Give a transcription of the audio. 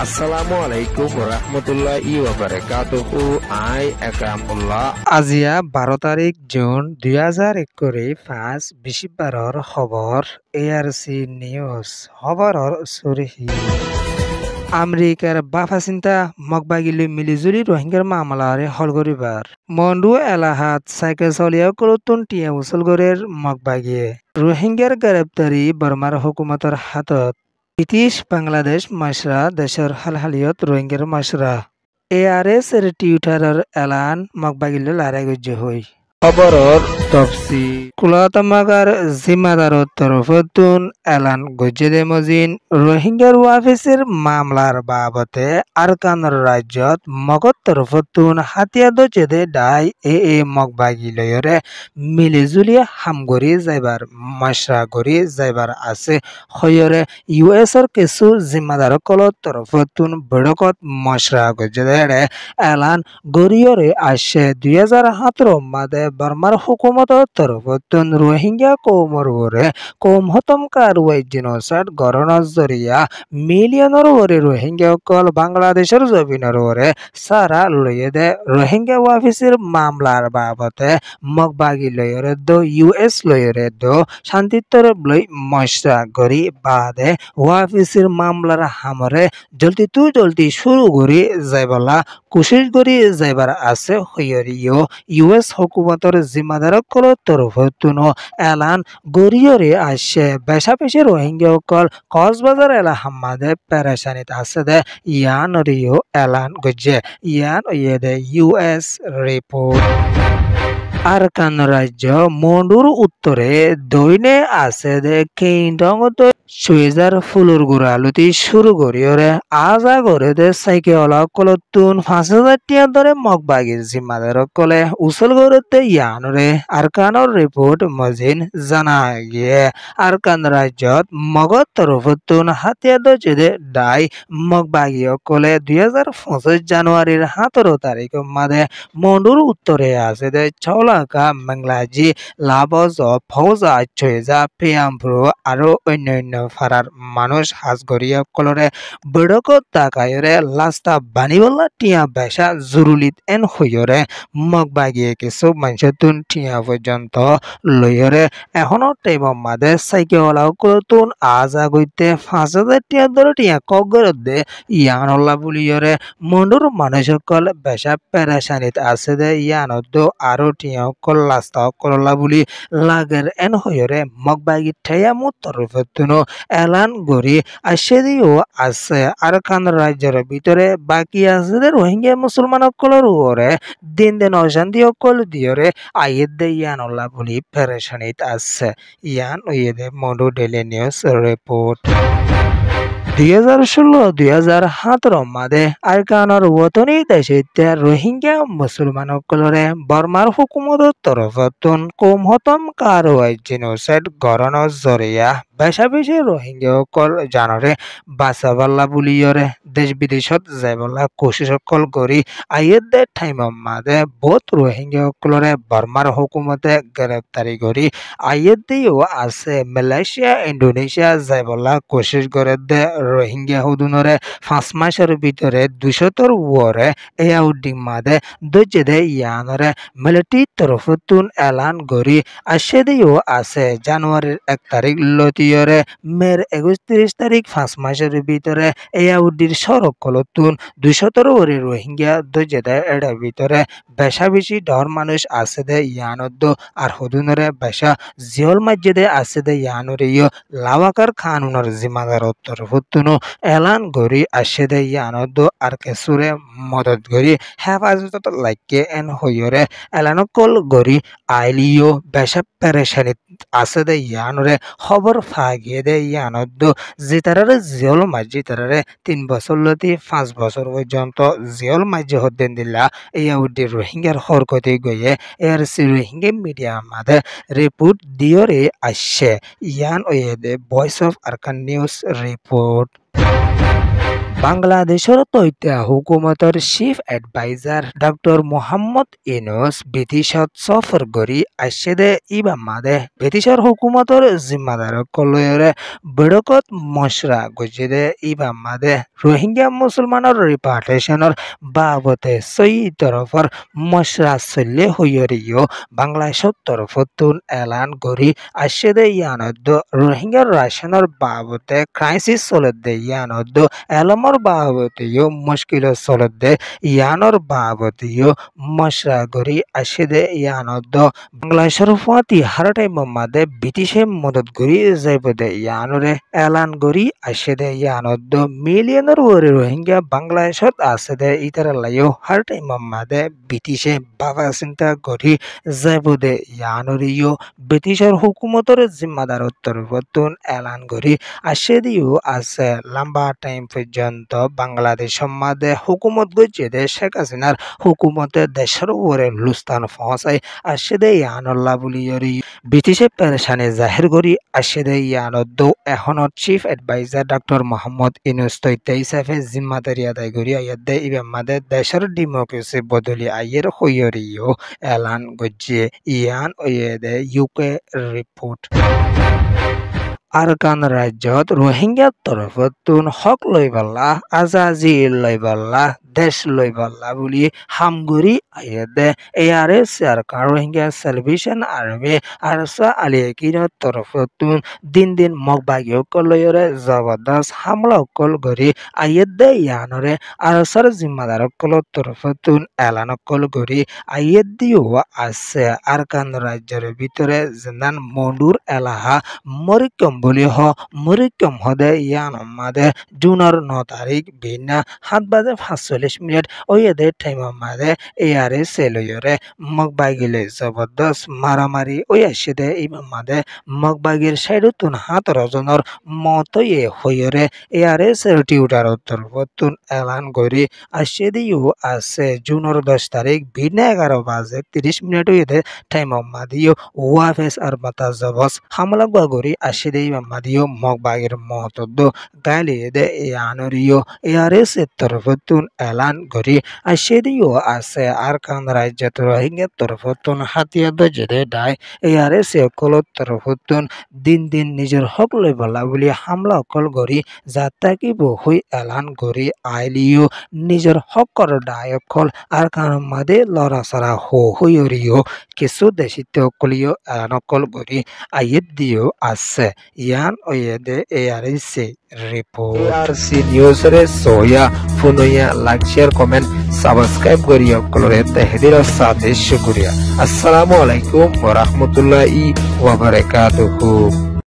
Assalamualaikum warahmatullahi wabarakatuh. I Akramullah. আজিয়া 12 June 2001 করে 5 খবর ARC news খবরর সুরহি আমেরিকার বাফাচিন্তা মগবাগিলি মিলিজুলি রোহিঙ্গার মামলারে হলগরিবার মন্ডু এলাহাত সাইকেল চলিয়া কলতুন টিয়া উসলগরের মগবাগিয়ে রোহিঙ্গার গ্রেপ্তারি বর্মার হুকুমতর হাতত ব্রিটিশ বাংলাদেশ মাসরা দেশের হালহালিয়ত রোহিঙ্গার মাসরা ARS এর টিউটারের এলান মগবাগিলে লারাই গজ্য হই খবরর তফসি কুলাতমাগার জিম্মাদারত তরফতুন এলান গজ্জেদে মজিন রোহিঙ্গার ওয়াফিসের মামলার বাবতে আরকানের রাজ্যত মগত তরফতুন হাতিয়া দচেদে ডাই এ মগবাগি লয়রে মিলিজুলি হামগরি যাইবার মশরা গরি যাইবার আছে হয়রে US এর কিছু জিম্মাদার কলত তরফতুন বড়কত মশরা গজ্জেদে এলান গরিয়রে আসে 2017 মাদে বর্মার হুকুমতর তরফতুন রোহিঙ্গা কৌমর ওরে কৌম হতম কারওয়াই জিনোসাইড গণনার জরিয়া মিলিয়নের ওরে রোহিঙ্গা কল বাংলাদেশের জমিনের ওরে সারা লইয়ে দে রোহিঙ্গা ওয়াফিসের মামলার বাবতে মগবাগি লয়রে দো US লয়রে দো শান্তিত্বর লই মশরা গরি বাদে ওয়াফিসের মামলার হামরে জলদি শুরু করি যাইবলা কোশিশ করি যাইবার আছে হইয়রিও US হুকুমতর জিম্মাদার কল তরফতুন এলান গরিয়রে আসে বেশাবেশি রোহিঙ্গা কল কক্সবাজার এলা হাম্মাদে পেরেশানিত আছে দে ইয়ান রিও এলান গজ্জে ইয়ান ইয়ে দে US রিপোর্ট আরকান রাজ্য মন্ডুর উত্তরে দৈনে আছে দে কেইন্ডং সুইজার ফুলুর গুড়ালুতি শুরু করিওরে আজা করে দে সাইকেল কলতুন 5,000 টিয়া ধরে মগবাগির জিম্মাদার কলে উসল গরতে ইয়ানরে আরকানর রিপোর্ট মজিন জানা গিয়ে আরকান রাজ্যত মগত তরফতুন হাতিয়া দচেদে ডাই মগবাগি কলে 2025 জানুয়ারির 17 তারিখ মাদে মন্ডুর উত্তরে আছে দে চৌলাকা মেংলাজি লাবজ ফৌজা চয়েজা পিয়ামপ্রো আরো অন্যান্য ফারার মানুষ হাজগরিয়া কলরে বড়ক তাকায়রে লাস্তা বানিবলা টিয়া বেশা জরুলিত এন হইরে মগবাগিয়ে কিছু মানুষতুন টিয়া পর্যন্ত লইরে এখনো টাইম মাদে সাইকেলাও কলতুন আজা গইতে 5,000 টিয়া ধরে টিয়া কগরত দে ইয়ানল্লা বলিয়রে মন্ডুর মানুষ সকল বেশা পেরেশানিত আছে দে ইয়ানত আরো টিয়া কল লাস্তা কললা বলি লাগের এন হইরে মগবাগি ঠেয়া মুতরফতুন এলান গরি আসে দিও আছে আরকান রাজ্যের ভিতরে বাকি আছে রোহিঙ্গা মুসলমান সকলের ওরে দিন অশান্তি সকল দিয়রে আইয়ের দে ইয়ানল্লা বলি পেরেশানিত আছে ইয়ান ওয়েদে মন্ডু ডেলি নিউজ রিপোর্ট 2016-2017 মাদে আরকানর ওতনি দেশে রোহিঙ্গা মুসলমান সকলরে বর্মার হুকুমতর তরফতুন কম হতম কারওয়াই জিনোসাইড গণনার জরিয়া বেশাবেশি রোহিঙ্গা সকল জানরে বাঁচাবাল্লা বুলিয়রে দেশ বিদেশত যাইবলা কোশিশ সকল করি আইয়ের দে টাইম মাদে বহুত রোহিঙ্গা সকলরে বর্মার হুকুমতে গ্রেপ্তারি করি আইয়ের দিও আছে মালয়েশিয়া ইন্দোনেশিয়া যাইবলা কোশিশ করে দে রোহিঙ্গা হুদুনরে 5 মাসের ভিতরে 200 ওরে এয়াউদ্দিন মাদে দজেদে ইয়ানরে মিলিটারি তরফতুন এলান গরি আসে দিও আছে জানুয়ারির 1 তারিখ লতিয়রে মের 31 তারিখ 5 মাসের ভিতরে এয়াউদ্দির সড়ক কলতুন 200 ওরে রোহিঙ্গা দজেদে এর ভিতরে বেশা বেশি ডর মানুষ আছে দে ইয়ানদ আর হুদুনরে বেশা জিওল মসজিদে আছে দে ইয়ানরিও লাওয়াকার কানুনের জিম্মাদার তরফতুন এলান গরি আসে দে ইয়ানদ আর কেসুরে মদত গরি হেফাজত লাইকে এন হইরে এলান কল গরি আইলিও বেশা পেরেশানিত আছে দে ইয়ানরে খবর ফাগিয়ে দে ইয়ানদ জিতারে জিওল মসজিদারে 3 বছর লতি 5 বছর পর্যন্ত জিওল মসজিদ হতেন দিলা ইয়াউদ্দি রোহিঙ্গার হরকতে গিয়ে ARC রোহিঙ্গা মিডিয়া মাদে রিপোর্ট দিয়রে আসে ইয়ান ওয়েদে voice of Arakan news report বাংলাদেশের তথ্য হুকুমতৰ chief adviser doctor Mohammad Yunus ব্রিটিশত সফর কৰি আসছে দে ইবামাদে ব্রিটিশৰ হুকুমতৰ জিম্মাদাৰ কলয়ৰে বৈঠকত মশরা গুজি দে ইবামাদে রোহিঙ্গা মুসলমানৰ রিপার্টেশনৰ বাবতে সই তরফৰ মশরা চলে হইয়রিও বাংলাদেশৰ তরফতুন এলান কৰি আসছে দে ইয়ানদ রোহিঙ্গার রাশনৰ বাবতে ক্রাইসিস চলত দে ইয়ানদ এলমর বাবতিও মুশকিল চলত দে ইয়ানর বাবতিও মশরা গরি আসে দে ইয়ানদ বাংলাদেশের ফাতি হার টাইম মাদে ব্রিটিশে মদত গরি যাইব দে ইয়ানরে এলান গরি আসে দে ইয়ানদ মিলিয়নের ওরে রোহিঙ্গা বাংলাদেশত আছে দে ইতার লাইও হার টাইম মাদে ব্রিটিশে বাবা চিন্তা গরি যাইব দে ইয়ানরিও ব্রিটিশের হুকুমতর জিম্মাদার তরফতুন এলান গরি আসে দিও আছে লম্বা টাইম পর্যন্ত বাংলাদেশ মাদে হুকুমত গজে দে শেখ হাসিনার হুকুমতে দেশের উপরে লুস্তান পৌঁছাই আসে দে ইয়ানল্লা বলি ব্রিটিশে পেরেশানি জাহির করি আসে দে ইয়ানত এখনত chief adviser doctor Mohammad Yunus তৈতে হিসাবে জিম্মাদারি আদায় করি আয়াত দে ইবে মাদে দেশের ডেমোক্রেসি বদলি আইয়ের হইয়রিও এলান গজে ইয়ান ওয়ে দে ইউকে রিপোর্ট আরকান রাজ্যত রোহিঙ্গার তরফতুন হক লইবাল্লা আজাজি লইবাল্লা দেশ লইবাল্লা বলি হামগুড়ি আইদে এয়ারে সরকার রোহিঙ্গা সেলিব্রেশন আর্মি আরসা আলিয়াকির তরফতুন দিন দিন মগবাগিও কলয়রে জবরদস্ত হামলা কল গরি আইদে ইয়ানরে আরসার জিম্মাদার কল তরফতুন এলান কল গরি আইদিও আছে আরকান রাজ্যের ভিতরে যেনান মন্ডুর এলাহা মরিকম বলি মরিকম হদে ইয়ান মাদে জুনের 9 তারিখ বিনা 7:45 ওই এদের টাইম মাদে এয়ারে সেলয়রে মগবাগিলে জবরদস্ত মারামারি ওই আসে দে ইমাম মাদে মগবাগির সাইডতুন 17 জনের মতয়ে হইরে এয়ারে সেলটিউটার তরফতুন এলান করি আসে দিও আছে জুনের 10 তারিখ বিনা 11:30 ওই এদের টাইম মাদিও ওয়াফেস আর বাতা জবস হামলা গরি আসে দে মাদিও মগবাগির মতদ গালিয়ে দে ইয়ানরিও এয়ারেস তরফতুন এলান গরি আসে দিও আছে আরকান রাজ্যত রোহিঙ্গা তরফতুন হাতিয়া দজে ডাই এয়ারেস কল তরফতুন দিন দিন নিজের হক লইবলা বলি হামলা কল গরি যাতাকি বহুই এলান গরি আইলিও নিজের হকর ডায়কল আরকান মাদে লড়াছড়া হইরিও কিছু দেশিত কলিও এলানকল গরি আইয়েদ দিও আছে ইয়ান ওয়েদে এআরসি রিপোর্ট এআরসি নিউজ রে সোয়া ফুনুয়া লাইক শেয়ার কমেন্ট সাবস্ক্রাইব করিয়া কলরে তাহদির সাথে শুকরিয়া আসসালামু আলাইকুম ওয়া রাহমাতুল্লাহি ওয়া বারাকাতুহু।